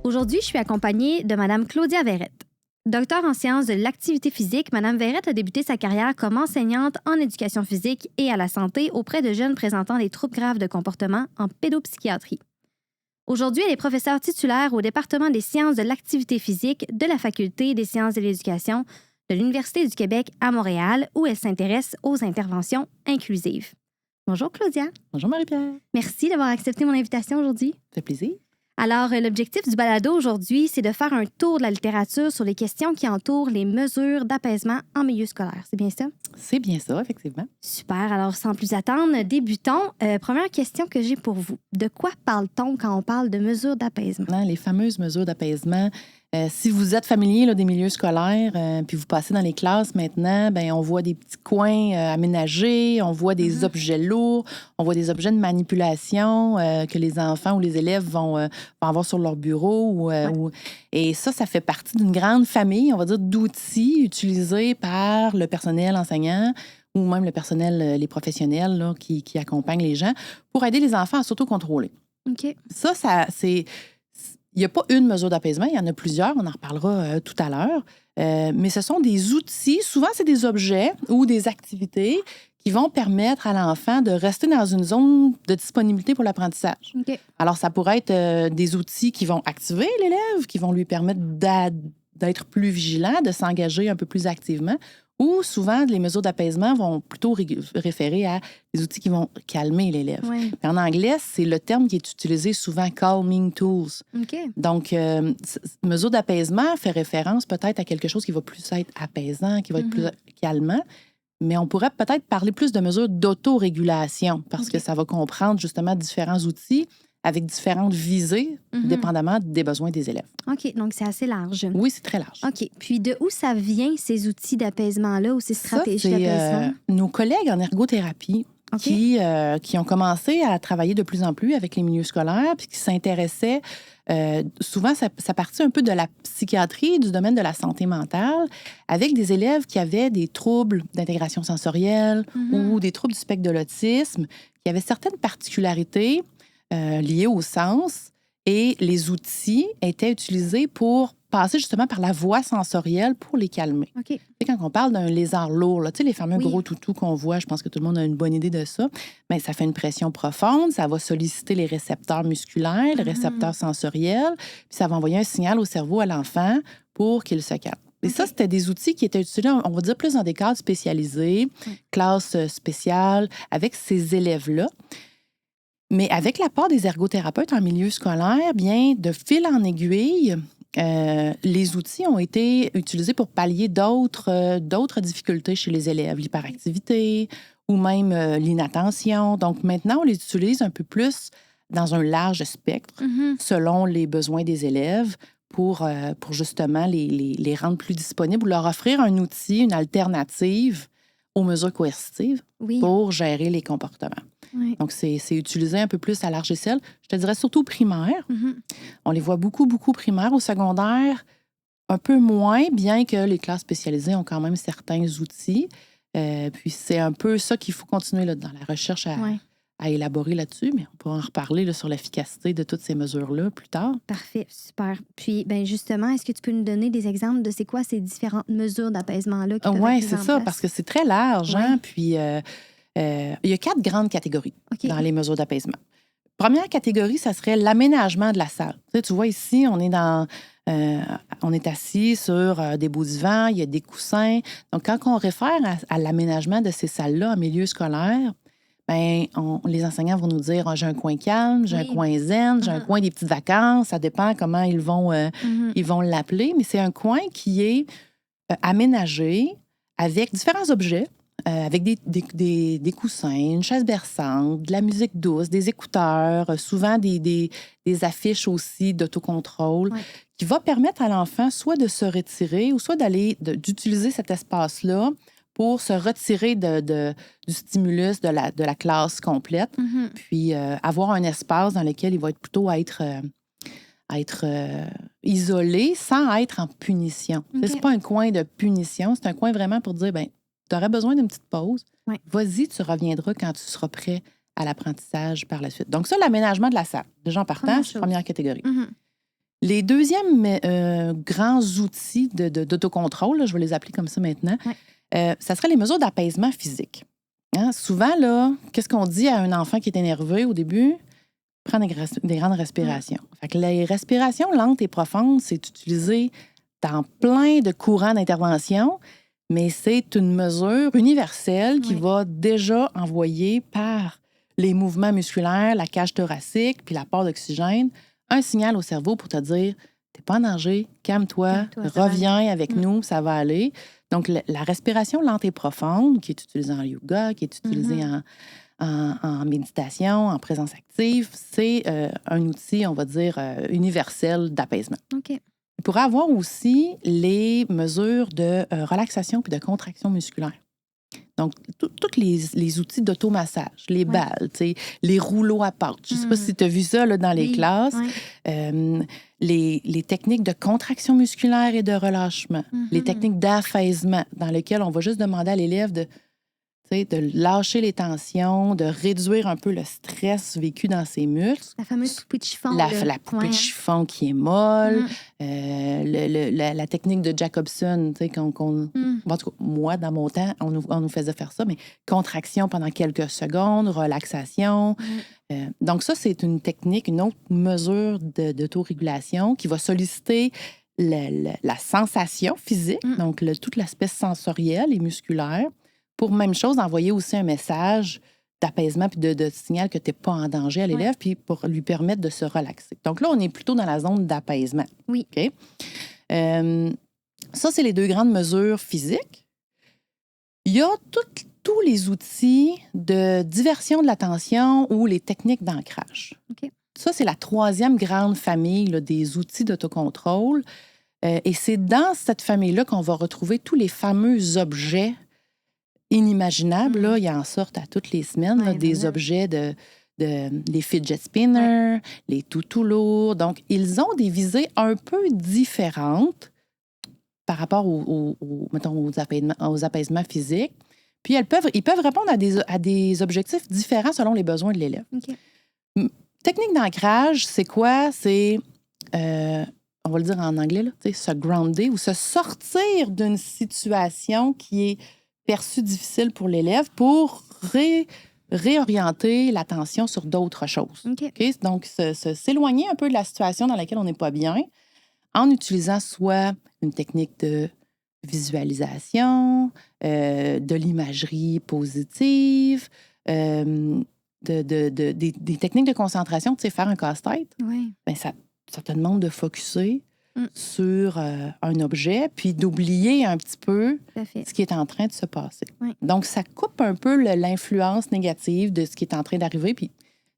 Aujourd'hui, je suis accompagnée de Mme Claudia Verrette. Docteur en sciences de l'activité physique, Mme Verrette a débuté sa carrière comme enseignante en éducation physique et à la santé auprès de jeunes présentant des troubles graves de comportement en pédopsychiatrie. Aujourd'hui, elle est professeure titulaire au département des sciences de l'activité physique de la Faculté des sciences de l'éducation de l'Université du Québec à Montréal, où elle s'intéresse aux interventions inclusives. Bonjour Claudia. Bonjour Marie-Pierre. Merci d'avoir accepté mon invitation aujourd'hui. Ça fait plaisir. Alors, l'objectif du balado aujourd'hui, c'est de faire un tour de la littérature sur les questions qui entourent les mesures d'apaisement en milieu scolaire. C'est bien ça? C'est bien ça, effectivement. Super. Alors, sans plus attendre, débutons. Première question que j'ai pour vous. De quoi parle-t-on quand on parle de mesures d'apaisement? Les fameuses mesures d'apaisement. Si vous êtes familier là, des milieux scolaires, puis vous passez dans les classes maintenant, on voit des petits coins aménagés, on voit des objets lourds, on voit des objets de manipulation que les enfants ou les élèves vont avoir sur leur bureau. Et ça fait partie d'une grande famille, on va dire, d'outils utilisés par le personnel enseignant ou même le personnel, les professionnels là, qui accompagnent les gens pour aider les enfants à s'autocontrôler. OK. Ça c'est... Il n'y a pas une mesure d'apaisement, il y en a plusieurs, on en reparlera tout à l'heure. Mais ce sont des outils, souvent c'est des objets ou des activités qui vont permettre à l'enfant de rester dans une zone de disponibilité pour l'apprentissage. OK. Alors, ça pourrait être des outils qui vont activer l'élève, qui vont lui permettre d'être plus vigilant, de s'engager un peu plus activement. Ou souvent, les mesures d'apaisement vont plutôt référer à des outils qui vont calmer l'élève. Ouais. En anglais, c'est le terme qui est utilisé souvent, calming tools. OK. Donc, mesure d'apaisement fait référence peut-être à quelque chose qui va plus être apaisant, qui va être plus calmant. Mais on pourrait peut-être parler plus de mesures d'autorégulation parce que ça va comprendre justement différents outils avec différentes visées, dépendamment des besoins des élèves. OK, donc c'est assez large. Oui, c'est très large. OK. Puis de où ça vient, ces outils d'apaisement-là ou ces stratégies ça, c'est, d'apaisement? Nos collègues en ergothérapie qui ont commencé à travailler de plus en plus avec les milieux scolaires puis qui s'intéressaient. Souvent, ça partit un peu de la psychiatrie, du domaine de la santé mentale, avec des élèves qui avaient des troubles d'intégration sensorielle ou des troubles du spectre de l'autisme, qui avaient certaines particularités liées au sens, et les outils étaient utilisés pour passer justement par la voie sensorielle pour les calmer. OK. Quand on parle d'un lézard lourd, là, les fameux gros toutous qu'on voit, je pense que tout le monde a une bonne idée de ça, mais ça fait une pression profonde, ça va solliciter les récepteurs musculaires, les récepteurs sensoriels, puis ça va envoyer un signal au cerveau à l'enfant pour qu'il se calme. Et ça, c'était des outils qui étaient utilisés, on va dire, plus dans des cadres spécialisés, classes spéciales, avec ces élèves-là. Mais avec l'apport des ergothérapeutes en milieu scolaire, bien, de fil en aiguille, les outils ont été utilisés pour pallier d'autres difficultés chez les élèves, l'hyperactivité ou même l'inattention. Donc maintenant, on les utilise un peu plus dans un large spectre, selon les besoins des élèves, pour justement les rendre plus disponibles ou leur offrir un outil, une alternative aux mesures coercitives pour gérer les comportements. Oui. Donc, c'est utilisé un peu plus à large échelle. Je te dirais surtout primaire. On les voit beaucoup primaire. Au secondaire, un peu moins, bien que les classes spécialisées ont quand même certains outils. Puis, c'est un peu ça qu'il faut continuer là, dans la recherche à élaborer là-dessus. Mais on pourra en reparler là, sur l'efficacité de toutes ces mesures-là plus tard. Parfait, super. Puis, justement, est-ce que tu peux nous donner des exemples de c'est quoi ces différentes mesures d'apaisement-là qui peuvent être mises c'est en ça, place? parce que c'est très large. Hein? Puis... il y a 4 grandes catégories dans les mesures d'apaisement. Première catégorie, ça serait l'aménagement de la salle. Tu vois, ici, on est assis sur des beaux divans, il y a des coussins. Donc, quand on réfère à l'aménagement de ces salles-là en milieu scolaire, les enseignants vont nous dire j'ai un coin calme, j'ai un coin zen, j'ai un coin des petites vacances. Ça dépend comment ils vont l'appeler. Mais c'est un coin qui est aménagé avec différents objets. Avec des coussins, une chaise berçante, de la musique douce, des écouteurs, souvent des affiches aussi d'autocontrôle, qui va permettre à l'enfant soit de se retirer ou soit d'utiliser cet espace-là pour se retirer du stimulus de la classe complète, puis avoir un espace dans lequel il va être plutôt à être isolé sans être en punition. C'est pas un coin de punition, c'est un coin vraiment pour dire, tu aurais besoin d'une petite pause. Vas-y, tu reviendras quand tu seras prêt à l'apprentissage par la suite. Donc ça, l'aménagement de la salle. Déjà en partant, c'est la première catégorie. Les deuxièmes grands outils d'autocontrôle, là, je vais les appeler comme ça maintenant, ça serait les mesures d'apaisement physique. Hein? Souvent, là, qu'est-ce qu'on dit à un enfant qui est énervé au début? Prendre des grandes respirations. Fait que les respirations lentes et profondes, c'est utilisé dans plein de courants d'intervention, mais c'est une mesure universelle qui va déjà envoyer par les mouvements musculaires, la cage thoracique, puis l'apport d'oxygène, un signal au cerveau pour te dire « T'es pas en danger, calme-toi, reviens avec nous, ça va aller ». Donc, la respiration lente et profonde, qui est utilisée en yoga, qui est utilisée en méditation, en présence active, c'est un outil, on va dire, universel d'apaisement. OK. Il pourrait avoir aussi les mesures de relaxation puis de contraction musculaire. Donc, tous les outils d'automassage, les balles, les rouleaux à pâte. Je ne sais pas si tu as vu ça là, dans les classes. Les techniques de contraction musculaire et de relâchement. Les techniques d'affaisement dans lesquelles on va juste demander à l'élève de lâcher les tensions, de réduire un peu le stress vécu dans ses muscles. La fameuse poupée de chiffon. La poupée de chiffon qui est molle. La technique de Jacobson, en tout cas, moi, dans mon temps, on nous faisait faire ça, mais contraction pendant quelques secondes, relaxation. Donc ça, c'est une technique, une autre mesure d'autorégulation qui va solliciter la sensation physique, donc tout l'aspect sensoriel et musculaire, pour, même chose, envoyer aussi un message d'apaisement puis de signal que tu n'es pas en danger à l'élève, puis pour lui permettre de se relaxer. Donc là, on est plutôt dans la zone d'apaisement. Oui. OK? Ça, c'est les deux grandes mesures physiques. Il y a tous les outils de diversion de l'attention ou les techniques d'ancrage. OK. Ça, c'est la troisième grande famille là, des outils d'autocontrôle. Et c'est dans cette famille-là qu'on va retrouver tous les fameux objets inimaginables. Là, il en sortent à toutes les semaines, là, des objets les fidget spinners, les toutous lourds. Donc, ils ont des visées un peu différentes par rapport mettons, aux apaisements physiques. Puis, ils peuvent répondre à des objectifs différents selon les besoins de l'élève. Okay. Technique d'ancrage, c'est quoi? C'est, on va le dire en anglais, là, se grounder ou se sortir d'une situation qui est perçue difficile pour l'élève pour réorienter l'attention sur d'autres choses. Okay? Donc, s'éloigner un peu de la situation dans laquelle on n'est pas bien en utilisant soit une technique de visualisation, de l'imagerie positive, des techniques de concentration. Tu sais, faire un casse-tête, ben ça te demande de focusser sur un objet, puis d'oublier un petit peu ce qui est en train de se passer. Donc, ça coupe un peu l'influence négative de ce qui est en train d'arriver, puis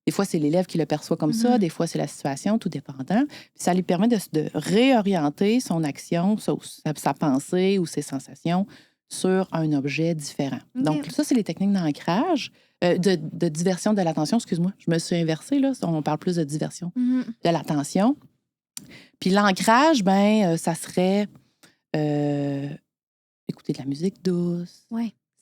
des fois, c'est l'élève qui le perçoit comme ça, des fois, c'est la situation, tout dépendant. Puis ça lui permet de réorienter son action, sa pensée ou ses sensations sur un objet différent. Donc, ça, c'est les techniques d'ancrage, de diversion de l'attention. Excuse-moi, je me suis inversée, là. On parle plus de diversion de l'attention. Puis l'ancrage, ben, ça serait écouter de la musique douce.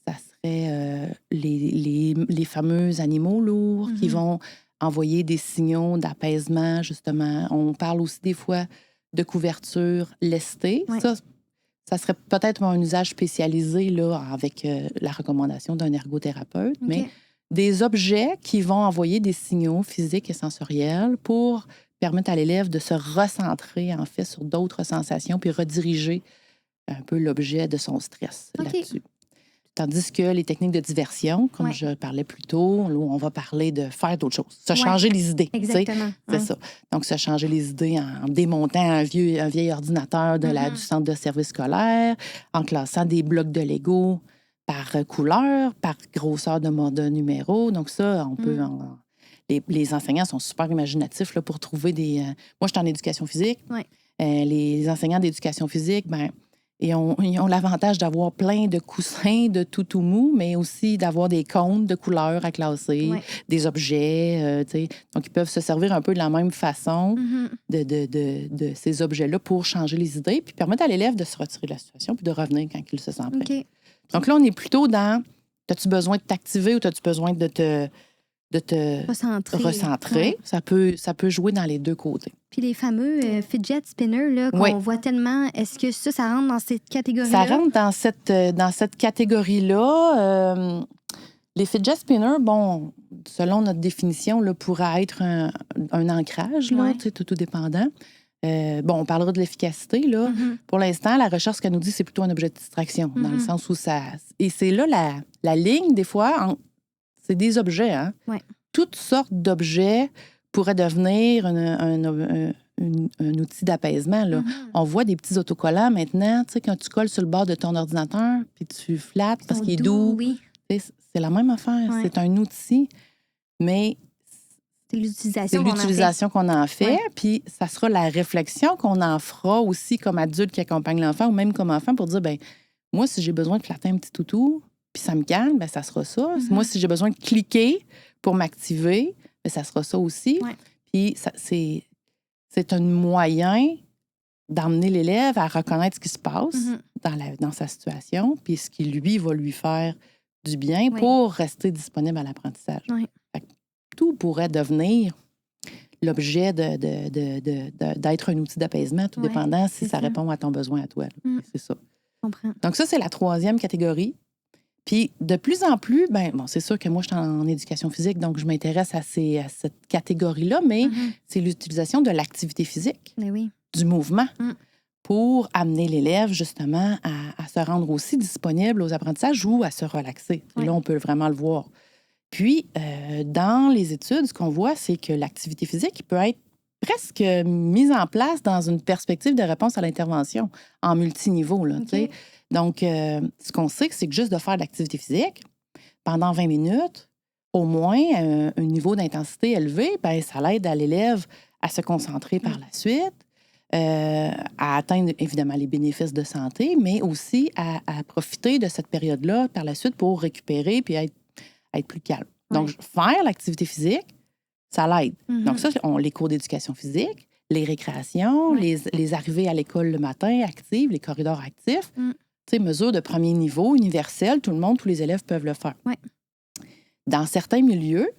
Ça serait les fameux animaux lourds qui vont envoyer des signaux d'apaisement, justement. On parle aussi des fois de couverture lestée. Ça serait peut-être un usage spécialisé là, avec la recommandation d'un ergothérapeute, mais des objets qui vont envoyer des signaux physiques et sensoriels pour permettre à l'élève de se recentrer, en fait, sur d'autres sensations puis rediriger un peu l'objet de son stress là-dessus. Tandis que les techniques de diversion, comme je parlais plus tôt, là, on va parler de faire d'autres choses, se changer les idées. Exactement. C'est ça. Donc, se changer les idées en démontant un vieil ordinateur du centre de service scolaire, en classant des blocs de Lego par couleur, par grosseur de numéro. Donc, ça, on peut... Les enseignants sont super imaginatifs là, pour trouver des... Moi, je suis en éducation physique. Les enseignants d'éducation physique, ben, ils ont l'avantage d'avoir plein de coussins de tout mou, mais aussi d'avoir des comptes de couleurs à classer, des objets. Donc, ils peuvent se servir un peu de la même façon de ces objets-là pour changer les idées, puis permettre à l'élève de se retirer de la situation puis de revenir quand il se sent prêt. Donc là, on est plutôt dans, as-tu besoin de t'activer ou as-tu besoin de de te recentrer. Ouais. Ça peut jouer dans les deux côtés. Puis les fameux fidget spinners là, qu'on voit tellement, est-ce que ça rentre dans cette catégorie-là? Ça rentre dans cette catégorie-là. Les fidget spinners, bon, selon notre définition, là, pourraient être un ancrage, là, tout dépendant. On parlera de l'efficacité. Là. Pour l'instant, la recherche, ce qu'elle nous dit, c'est plutôt un objet de distraction, dans le sens où ça... Et c'est là la ligne, des fois, c'est des objets. Hein? Ouais. Toutes sortes d'objets pourraient devenir un outil d'apaisement. Là. On voit des petits autocollants maintenant, tu sais, quand tu colles sur le bord de ton ordinateur, puis tu flattes parce qu'il est doux. Oui. C'est la même affaire. Ouais. C'est un outil, mais... C'est l'utilisation qu'on en fait. Puis ça sera la réflexion qu'on en fera aussi comme adulte qui accompagne l'enfant ou même comme enfant pour dire, ben moi, si j'ai besoin de flatter un petit toutou, puis ça me calme, ben ça sera ça. Moi, si j'ai besoin de cliquer pour m'activer, ben ça sera ça aussi. Ouais. Puis c'est un moyen d'emmener l'élève à reconnaître ce qui se passe dans sa situation, puis ce qui, lui, va lui faire du bien pour rester disponible à l'apprentissage. Ouais. Tout pourrait devenir l'objet d'être un outil d'apaisement, tout dépendant si ça répond à ton besoin à toi. C'est ça. Je comprends. Donc ça, c'est la troisième catégorie. Puis de plus en plus, c'est sûr que moi, je suis en éducation physique, donc je m'intéresse à cette catégorie-là, mais c'est l'utilisation de l'activité physique, du mouvement, pour amener l'élève, justement, à se rendre aussi disponible aux apprentissages ou à se relaxer. Et là, on peut vraiment le voir. Puis, dans les études, ce qu'on voit, c'est que l'activité physique peut être presque mise en place dans une perspective de réponse à l'intervention en multiniveau. Là, donc, ce qu'on sait, c'est que juste de faire de l'activité physique pendant 20 minutes, au moins un niveau d'intensité élevé, ça l'aide à l'élève à se concentrer par la suite, à atteindre évidemment les bénéfices de santé, mais aussi à profiter de cette période-là par la suite pour récupérer puis être plus calme. Donc, faire l'activité physique, ça l'aide. Donc, ça, les cours d'éducation physique, les récréations, les arrivées à l'école le matin actives, les corridors actifs, tu sais, mesures de premier niveau, universelles, tout le monde, tous les élèves peuvent le faire. Dans certains milieux,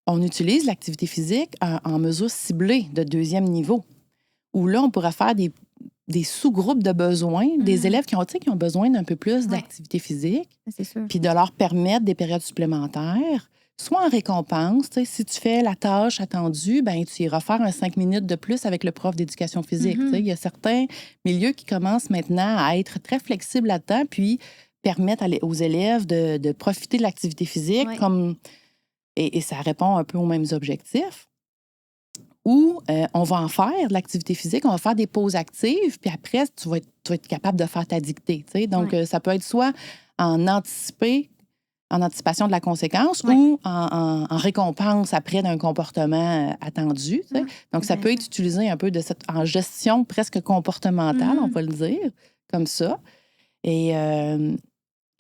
on utilise l'activité physique en mesure ciblée de deuxième niveau, où là, on pourrait faire des sous-groupes de besoins, des élèves qui ont besoin d'un peu plus d'activité physique, puis de leur permettre des périodes supplémentaires, soit en récompense, si tu fais la tâche attendue, tu iras faire un 5 minutes de plus avec le prof d'éducation physique. Il y a certains milieux qui commencent maintenant à être très flexibles là-dedans, puis permettent aux élèves de profiter de l'activité physique, et ça répond un peu aux mêmes objectifs. Ou on va en faire de l'activité physique, on va faire des pauses actives, puis après, tu vas être capable de faire ta dictée. Donc, ça peut être soit en anticipation de la conséquence ou en récompense après d'un comportement attendu. Donc, ça peut être utilisé un peu en gestion presque comportementale, on va le dire, comme ça. Et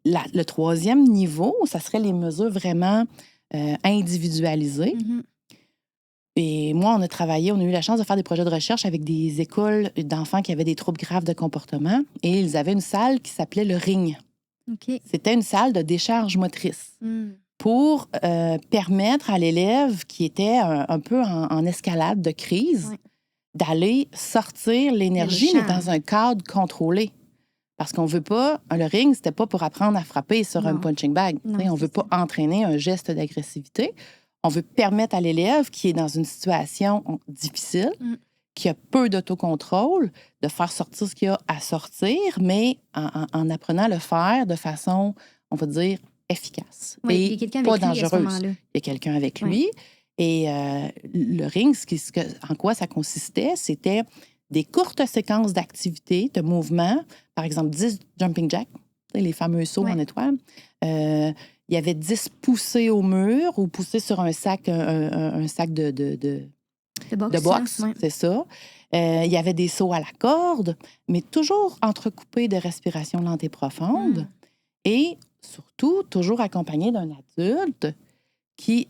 le troisième niveau, ça serait les mesures vraiment individualisées. Et moi, on a eu la chance de faire des projets de recherche avec des écoles d'enfants qui avaient des troubles graves de comportement. Et ils avaient une salle qui s'appelait le ring. C'était une salle de décharge motrice pour permettre à l'élève qui était un peu en escalade de crise d'aller sortir l'énergie, mais dans un cadre contrôlé. Parce qu'on veut pas... Le ring, c'était pas pour apprendre à frapper sur un punching bag. On veut pas entraîner un geste d'agressivité. On veut permettre à l'élève qui est dans une situation difficile, qui a peu d'autocontrôle, de faire sortir ce qu'il y a à sortir, mais en apprenant à le faire de façon, on va dire, efficace et pas dangereuse. Il y a quelqu'un avec lui. Et le ring, en quoi ça consistait, c'était des courtes séquences d'activités, de mouvements, par exemple 10 jumping jacks, les fameux sauts en étoile. Il y avait 10 poussées au mur ou poussées sur un sac, un sac de boxe, c'est ça. Il y avait des sauts à la corde, mais toujours entrecoupés de respiration lente et profonde. Et surtout, toujours accompagné d'un adulte qui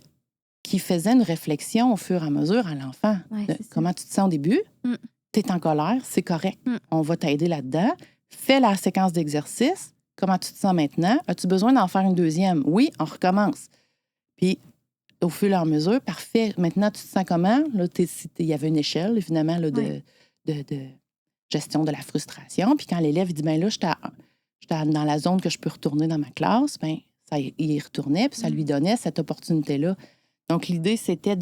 faisait une réflexion au fur et à mesure à l'enfant. Comment tu te sens au début? Tu es en colère, c'est correct. On va t'aider là-dedans. Fais la séquence d'exercice. Comment tu te sens maintenant? As-tu besoin d'en faire une deuxième? Oui, on recommence. Puis, au fur et à mesure, parfait. Maintenant, tu te sens comment? Là, il y avait une échelle, évidemment, là, de gestion de la frustration. Puis quand l'élève dit, bien là, j'étais dans la zone que je peux retourner dans ma classe, bien, il y retournait, puis ça lui donnait cette opportunité-là. Donc, l'idée, c'était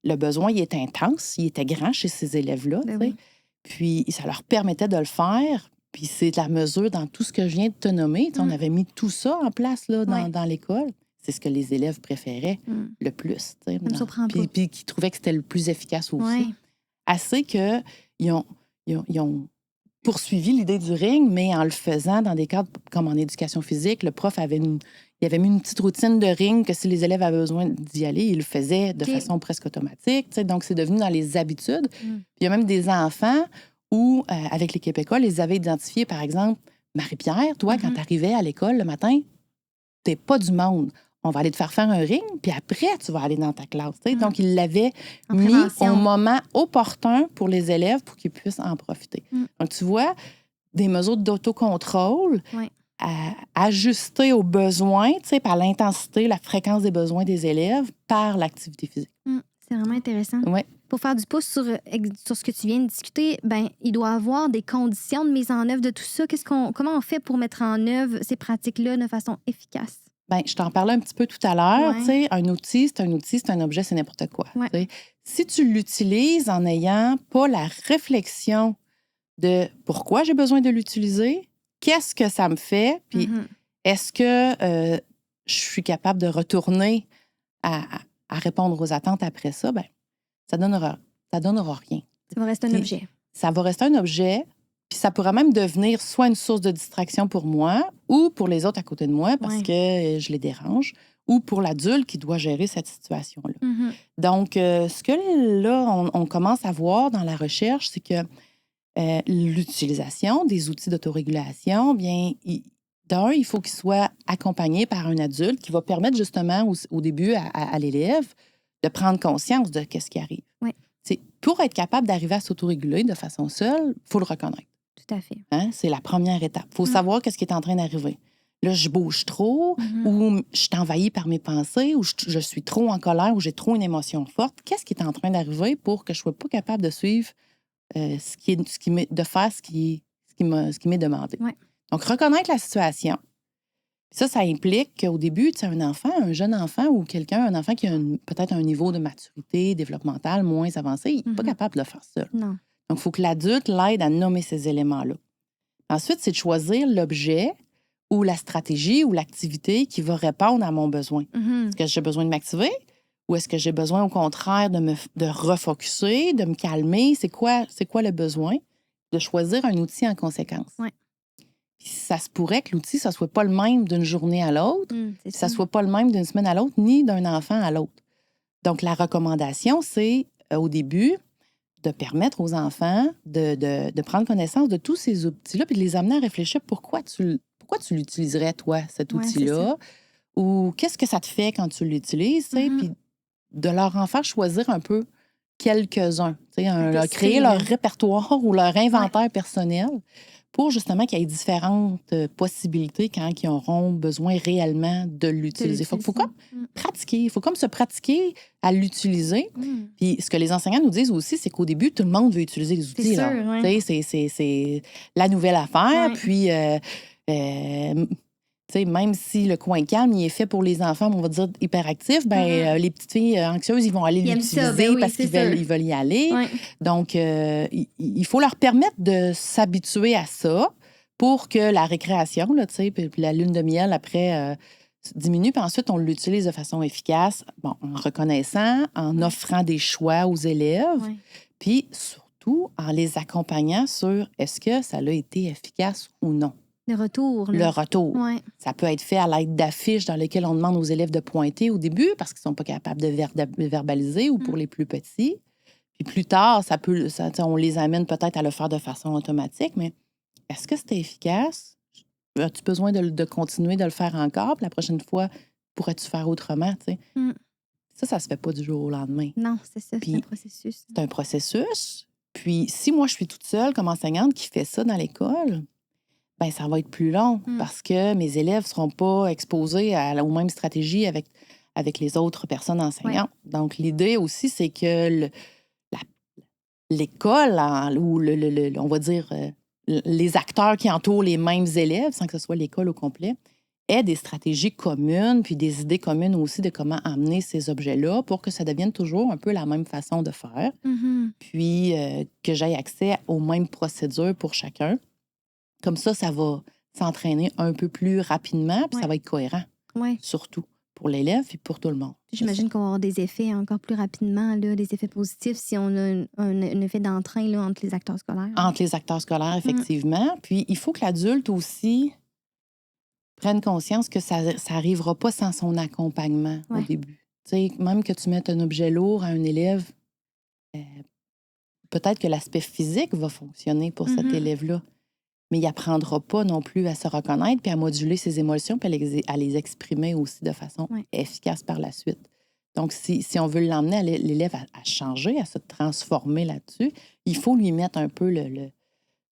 le besoin, il était intense, il était grand chez ces élèves-là, Ben tu sais. oui. Puis ça leur permettait de le faire. Puis c'est de la mesure dans tout ce que je viens de te nommer. Tu sais, on avait mis tout ça en place là, dans l'école. C'est ce que les élèves préféraient le plus. Tu sais, Ça me surprend pas. puis qui trouvaient que c'était le plus efficace aussi. Ouais. Assez qu'ils ont poursuivi l'idée du ring, mais en le faisant dans des cadres comme en éducation physique. Le prof avait mis une petite routine de ring que si les élèves avaient besoin d'y aller, il le faisait de façon presque automatique. Tu sais, donc, c'est devenu dans les habitudes. Puis il y a même des enfants où, avec les Québécois, les avaient identifiés, par exemple, Marie-Pierre, toi, quand tu arrivais à l'école le matin, t'es pas du monde. On va aller te faire un ring, puis après, tu vas aller dans ta classe. Tu sais. Donc, ils l'avaient mis au moment opportun pour les élèves pour qu'ils puissent en profiter. Donc, tu vois, des mesures d'autocontrôle ajustées aux besoins, tu sais, par l'intensité, la fréquence des besoins des élèves par l'activité physique. C'est vraiment intéressant. Ouais. Pour faire du pouce sur ce que tu viens de discuter, ben, il doit y avoir des conditions de mise en œuvre de tout ça. Comment on fait pour mettre en œuvre ces pratiques-là de façon efficace? Bien, je t'en parlais un petit peu tout à l'heure. Tu sais, un outil, c'est un objet, c'est n'importe quoi. Tu sais. Si tu l'utilises en n'ayant pas la réflexion de pourquoi j'ai besoin de l'utiliser, qu'est-ce que ça me fait, puis est-ce que je suis capable de retourner à répondre aux attentes après ça, bien, ça donnera rien. Ça va rester un objet. Ça va rester un objet, puis ça pourra même devenir soit une source de distraction pour moi ou pour les autres à côté de moi parce que je les dérange, ou pour l'adulte qui doit gérer cette situation-là. Donc, ce que là, on commence à voir dans la recherche, c'est que l'utilisation des outils d'autorégulation, bien, il faut qu'il soit accompagné par un adulte qui va permettre justement au début à l'élève de prendre conscience de ce qui arrive. Pour être capable d'arriver à s'autoréguler de façon seule, il faut le reconnaître. Tout à fait. Hein? C'est la première étape. Il faut savoir ce qui est en train d'arriver. Là, je bouge trop, ou je suis envahie par mes pensées, ou je suis trop en colère, ou j'ai trop une émotion forte. Qu'est-ce qui est en train d'arriver pour que je ne sois pas capable de suivre de faire ce qui m'est demandé? Donc, reconnaître la situation. Ça implique qu'au début, tu sais, un jeune enfant ou un enfant qui a peut-être un niveau de maturité développementale moins avancé, il n'est pas capable de le faire seul. Non. Donc, il faut que l'adulte l'aide à nommer ces éléments-là. Ensuite, c'est de choisir l'objet ou la stratégie ou l'activité qui va répondre à mon besoin. Est-ce que j'ai besoin de m'activer ou est-ce que j'ai besoin, au contraire, de refocuser, de me calmer? C'est quoi le besoin? De choisir un outil en conséquence. Puis ça se pourrait que l'outil, ça ne soit pas le même d'une journée à l'autre, ça ne soit pas le même d'une semaine à l'autre, ni d'un enfant à l'autre. Donc, la recommandation, c'est, au début, de permettre aux enfants de prendre connaissance de tous ces outils-là puis de les amener à réfléchir pourquoi tu l'utiliserais, toi, cet outil-là, ou qu'est-ce que ça te fait quand tu l'utilises, puis de leur en faire choisir un peu quelques-uns, créer leur répertoire ou leur inventaire personnel pour justement qu'il y ait différentes possibilités quand ils auront besoin réellement de l'utiliser. Il faut comme pratiquer. Il faut comme se pratiquer à l'utiliser. Puis ce que les enseignants nous disent aussi, c'est qu'au début, tout le monde veut utiliser les outils. C'est la nouvelle affaire. Puis, même si le coin calme, il est fait pour les enfants, on va dire hyperactifs, les petites filles anxieuses, ils vont aller l'utiliser parce qu'ils veulent y aller. Donc, il faut leur permettre de s'habituer à ça pour que la récréation, puis la lune de miel, après, diminue. Puis ensuite, on l'utilise de façon efficace, en reconnaissant, en offrant des choix aux élèves, puis surtout en les accompagnant sur est-ce que ça a été efficace ou non. Le retour. Le retour. Ça peut être fait à l'aide d'affiches dans lesquelles on demande aux élèves de pointer au début parce qu'ils ne sont pas capables de verbaliser ou pour les plus petits. Puis plus tard, on les amène peut-être à le faire de façon automatique, mais est-ce que c'était efficace? As-tu besoin de continuer de le faire encore? Puis la prochaine fois, pourrais-tu faire autrement? Ça se fait pas du jour au lendemain. Non, c'est ça. C'est un processus. C'est un processus. Puis si moi, je suis toute seule comme enseignante qui fait ça dans l'école, ben ça va être plus long parce que mes élèves ne seront pas exposés aux mêmes stratégies avec avec les autres personnes enseignantes. Donc, l'idée aussi, c'est que l'école, ou on va dire les acteurs qui entourent les mêmes élèves, sans que ce soit l'école au complet, aient des stratégies communes, puis des idées communes aussi de comment amener ces objets-là pour que ça devienne toujours un peu la même façon de faire, puis que j'aie accès aux mêmes procédures pour chacun. Comme ça va s'entraîner un peu plus rapidement, puis ça va être cohérent, surtout pour l'élève et pour tout le monde. J'imagine qu'on va avoir des effets encore plus rapidement, là, des effets positifs si on a un effet d'entrain là, entre les acteurs scolaires. Entre les acteurs scolaires, effectivement. Puis il faut que l'adulte aussi prenne conscience que ça n'arrivera pas sans son accompagnement au début. T'sais, même que tu mettes un objet lourd à un élève, peut-être que l'aspect physique va fonctionner pour cet élève-là, mais il n'apprendra pas non plus à se reconnaître puis à moduler ses émotions puis à les exprimer aussi de façon efficace par la suite. Donc, si on veut l'emmener l'élève à changer, à se transformer là-dessus, il faut lui mettre un peu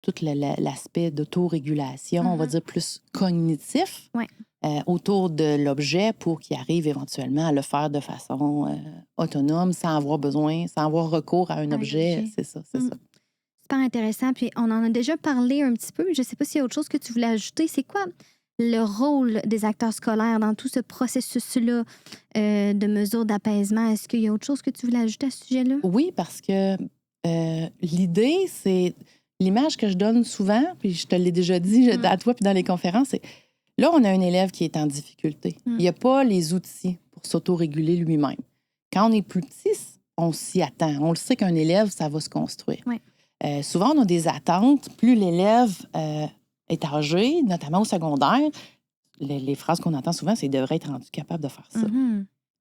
tout l'aspect d'autorégulation, on va dire plus cognitif, autour de l'objet pour qu'il arrive éventuellement à le faire de façon autonome, sans avoir recours à un objet. C'est ça. Super intéressant. Puis on en a déjà parlé un petit peu. Je ne sais pas s'il y a autre chose que tu voulais ajouter. C'est quoi le rôle des acteurs scolaires dans tout ce processus-là de mesures d'apaisement? Est-ce qu'il y a autre chose que tu voulais ajouter à ce sujet-là? Oui, parce que l'idée, c'est... L'image que je donne souvent, puis je te l'ai déjà dit à toi puis dans les conférences, c'est là, on a un élève qui est en difficulté. Il n'y a pas les outils pour s'autoréguler lui-même. Quand on est plus petit, on s'y attend. On le sait qu'un élève, ça va se construire. Souvent, on a des attentes. Plus l'élève est âgé, notamment au secondaire, les phrases qu'on entend souvent, c'est « il devrait être rendu capable de faire ça ».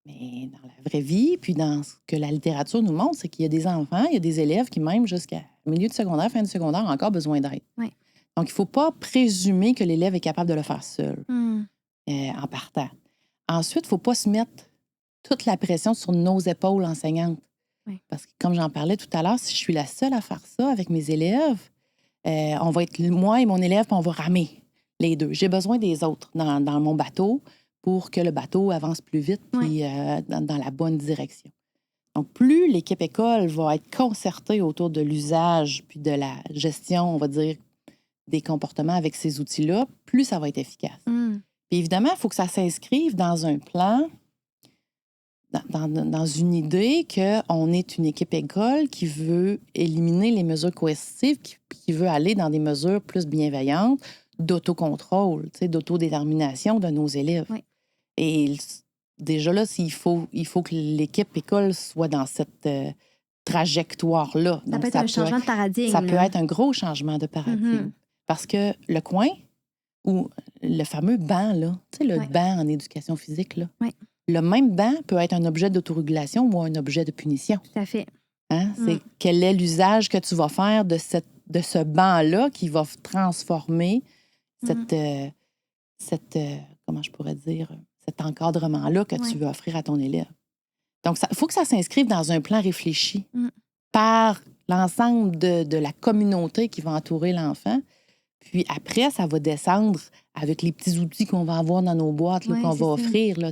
Mais dans la vraie vie, puis dans ce que la littérature nous montre, c'est qu'il y a des enfants, il y a des élèves qui, même jusqu'à milieu de secondaire, fin de secondaire, ont encore besoin d'aide. Donc, il ne faut pas présumer que l'élève est capable de le faire seul en partant. Ensuite, il ne faut pas se mettre toute la pression sur nos épaules enseignantes. Parce que, comme j'en parlais tout à l'heure, si je suis la seule à faire ça avec mes élèves, on va être moi et mon élève, puis on va ramer les deux. J'ai besoin des autres dans mon bateau pour que le bateau avance plus vite puis dans la bonne direction. Donc, plus l'équipe école va être concertée autour de l'usage puis de la gestion, on va dire, des comportements avec ces outils-là, plus ça va être efficace. Puis évidemment, il faut que ça s'inscrive dans un plan, dans une idée qu'on est une équipe école qui veut éliminer les mesures coercitives, qui veut aller dans des mesures plus bienveillantes, d'autocontrôle, d'autodétermination de nos élèves. Et déjà là, il faut que l'équipe école soit dans cette trajectoire-là. Ça peut être un changement de paradigme. Ça peut être un gros changement de paradigme. Parce que le coin ou le fameux banc, là, tu sais, le banc en éducation physique, là, le même banc peut être un objet d'autorégulation ou un objet de punition. Tout à fait. C'est quel est l'usage que tu vas faire de ce banc-là qui va transformer comment je pourrais dire, cet encadrement-là que tu veux offrir à ton élève. Donc, il faut que ça s'inscrive dans un plan réfléchi par l'ensemble de la communauté qui va entourer l'enfant. Puis après, ça va descendre avec les petits outils qu'on va avoir dans nos boîtes, là, qu'on va offrir. Là,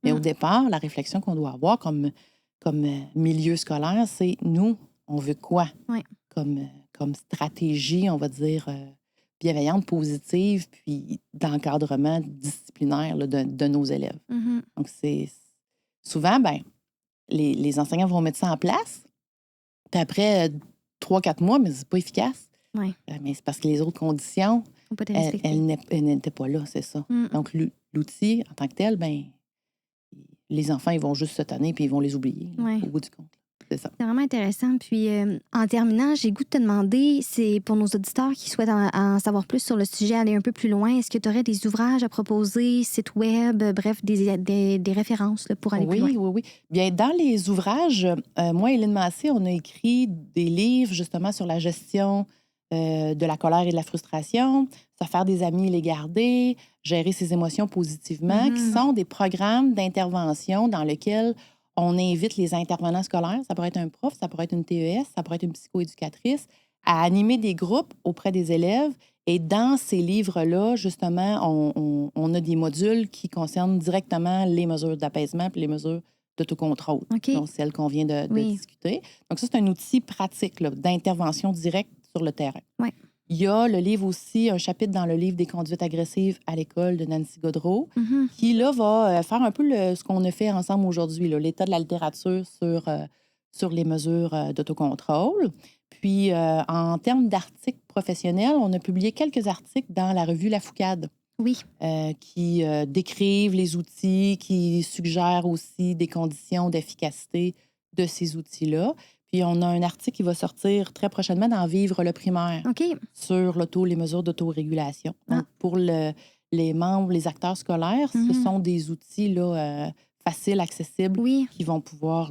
mais au départ, la réflexion qu'on doit avoir comme milieu scolaire, c'est nous, on veut quoi comme stratégie, on va dire, bienveillante, positive, puis d'encadrement disciplinaire là, de nos élèves. Donc, c'est souvent, les enseignants vont mettre ça en place. Puis après 3-4 mois, mais c'est pas efficace. Mais c'est parce que les autres conditions, elles n'étaient pas là, c'est ça. Donc, l'outil, en tant que tel, les enfants, ils vont juste se tanner puis ils vont les oublier au bout du compte. C'est ça. C'est vraiment intéressant. Puis, en terminant, j'ai le goût de te demander, c'est pour nos auditeurs qui souhaitent en savoir plus sur le sujet, aller un peu plus loin, est-ce que tu aurais des ouvrages à proposer, sites web, bref, des références là, pour aller plus loin? Oui. Bien, dans les ouvrages, moi et Hélène Massé, on a écrit des livres justement sur la gestion de la colère et de la frustration, se faire des amis et les garder, gérer ses émotions positivement, qui sont des programmes d'intervention dans lesquels on invite les intervenants scolaires, ça pourrait être un prof, ça pourrait être une TES, ça pourrait être une psychoéducatrice, à animer des groupes auprès des élèves Et dans ces livres-là, justement, on a des modules qui concernent directement les mesures d'apaisement et les mesures d'autocontrôle, OK. donc celles qu'on vient de Oui. discuter. Donc ça, c'est un outil pratique là, d'intervention directe sur le terrain. Ouais. Il y a le livre aussi, un chapitre dans le livre des conduites agressives à l'école de Nancy Godreau, Mhm. qui, là, va faire un peu ce qu'on a fait ensemble aujourd'hui, là, l'état de la littérature sur les mesures d'autocontrôle. Puis, en termes d'articles professionnels, on a publié quelques articles dans la revue La Foucade Oui. qui décrivent les outils, qui suggèrent aussi des conditions d'efficacité de ces outils-là. Puis, on a un article qui va sortir très prochainement dans Vivre le primaire OK. sur les mesures d'autorégulation. Donc, pour les membres, les acteurs scolaires, ce Mhm. sont des outils là, faciles, accessibles, Oui. qui vont pouvoir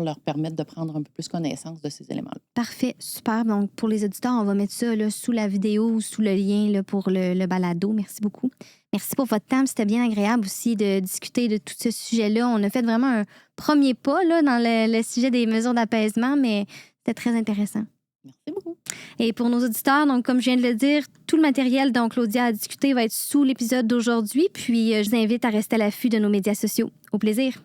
leur permettre de prendre un peu plus connaissance de ces éléments-là. Parfait, super. Donc, pour les auditeurs, on va mettre ça là, sous la vidéo ou sous le lien là, pour le balado. Merci beaucoup. Merci pour votre temps. C'était bien agréable aussi de discuter de tout ce sujet-là. On a fait vraiment un premier pas là, dans le sujet des mesures d'apaisement, mais c'était très intéressant. Merci beaucoup. Et pour nos auditeurs, donc comme je viens de le dire, tout le matériel dont Claudia a discuté va être sous l'épisode d'aujourd'hui. Puis, je vous invite à rester à l'affût de nos médias sociaux. Au plaisir.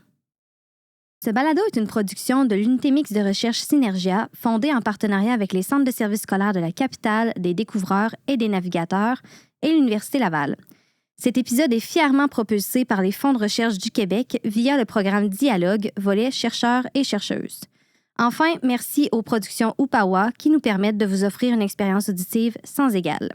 Ce balado est une production de l'unité mixte de recherche Synergia, fondée en partenariat avec les centres de services scolaires de la capitale, des découvreurs et des navigateurs et l'Université Laval. Cet épisode est fièrement propulsé par les fonds de recherche du Québec via le programme Dialogue, volet chercheurs et chercheuses. Enfin, merci aux productions Upawa qui nous permettent de vous offrir une expérience auditive sans égale.